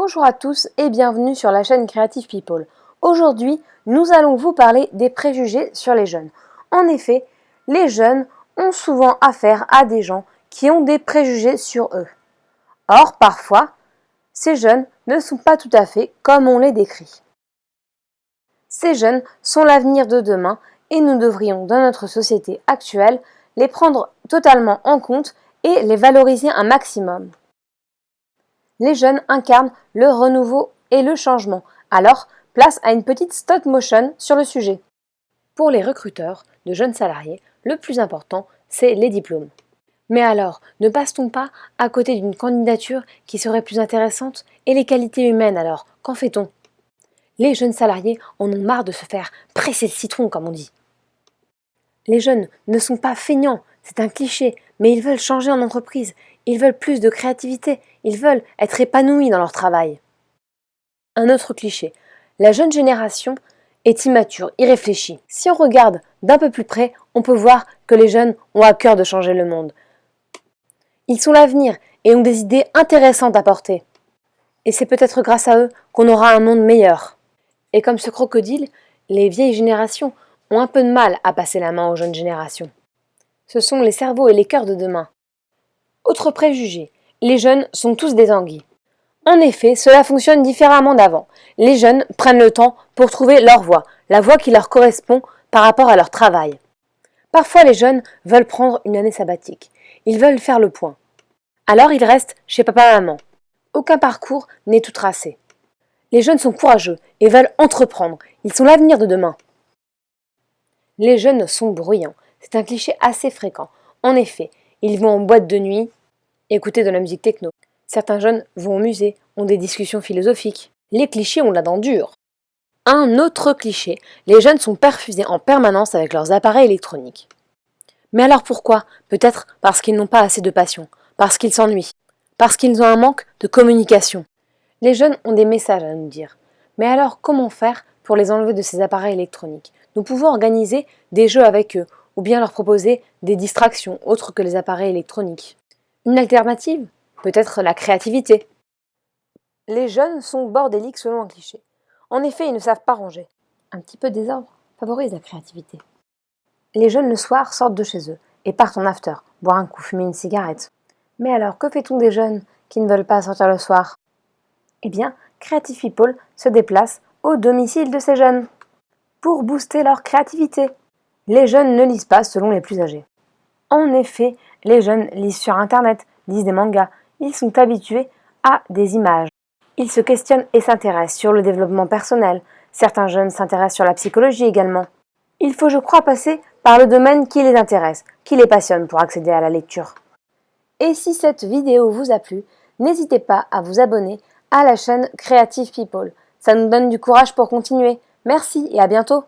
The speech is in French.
Bonjour à tous et bienvenue sur la chaîne Creative People. Aujourd'hui, nous allons vous parler des préjugés sur les jeunes. En effet, les jeunes ont souvent affaire à des gens qui ont des préjugés sur eux. Or, parfois, ces jeunes ne sont pas tout à fait comme on les décrit. Ces jeunes sont l'avenir de demain et nous devrions, dans notre société actuelle, les prendre totalement en compte et les valoriser un maximum. Les jeunes incarnent le renouveau et le changement, alors place à une petite stop motion sur le sujet. Pour les recruteurs de jeunes salariés, le plus important, c'est les diplômes. Mais alors, ne passe-t-on pas à côté d'une candidature qui serait plus intéressante? Et les qualités humaines alors, qu'en fait-on? Les jeunes salariés en ont marre de se faire presser le citron, comme on dit. Les jeunes ne sont pas feignants, c'est un cliché, mais ils veulent changer en entreprise, ils veulent plus de créativité, ils veulent être épanouis dans leur travail. Un autre cliché, la jeune génération est immature, irréfléchie. Si on regarde d'un peu plus près, on peut voir que les jeunes ont à cœur de changer le monde. Ils sont l'avenir et ont des idées intéressantes à porter. Et c'est peut-être grâce à eux qu'on aura un monde meilleur. Et comme ce crocodile, les vieilles générations ont un peu de mal à passer la main aux jeunes générations. Ce sont les cerveaux et les cœurs de demain. Autre préjugé, les jeunes sont tous des anguilles. En effet, cela fonctionne différemment d'avant. Les jeunes prennent le temps pour trouver leur voie, la voie qui leur correspond par rapport à leur travail. Parfois, les jeunes veulent prendre une année sabbatique. Ils veulent faire le point. Alors, ils restent chez papa-maman. Aucun parcours n'est tout tracé. Les jeunes sont courageux et veulent entreprendre. Ils sont l'avenir de demain. Les jeunes sont bruyants. C'est un cliché assez fréquent. En effet, ils vont en boîte de nuit, écouter de la musique techno. Certains jeunes vont au musée, ont des discussions philosophiques. Les clichés ont la dent dure. Un autre cliché, les jeunes sont perfusés en permanence avec leurs appareils électroniques. Mais alors pourquoi? Peut-être parce qu'ils n'ont pas assez de passion, parce qu'ils s'ennuient, parce qu'ils ont un manque de communication. Les jeunes ont des messages à nous dire. Mais alors comment faire pour les enlever de ces appareils électroniques? Nous pouvons organiser des jeux avec eux, ou bien leur proposer des distractions autres que les appareils électroniques. Une alternative? Peut-être la créativité. Les jeunes sont bordéliques selon un cliché. En effet, ils ne savent pas ranger. Un petit peu de désordre favorise la créativité. Les jeunes le soir sortent de chez eux et partent en after, boire un coup, fumer une cigarette. Mais alors, que fait-on des jeunes qui ne veulent pas sortir le soir? Eh bien, Creative People se déplace au domicile de ces jeunes pour booster leur créativité. Les jeunes ne lisent pas selon les plus âgés. En effet, les jeunes lisent sur Internet, lisent des mangas. Ils sont habitués à des images. Ils se questionnent et s'intéressent sur le développement personnel. Certains jeunes s'intéressent sur la psychologie également. Il faut, je crois, passer par le domaine qui les intéresse, qui les passionne pour accéder à la lecture. Et si cette vidéo vous a plu, n'hésitez pas à vous abonner à la chaîne Creative People. Ça nous donne du courage pour continuer. Merci et à bientôt.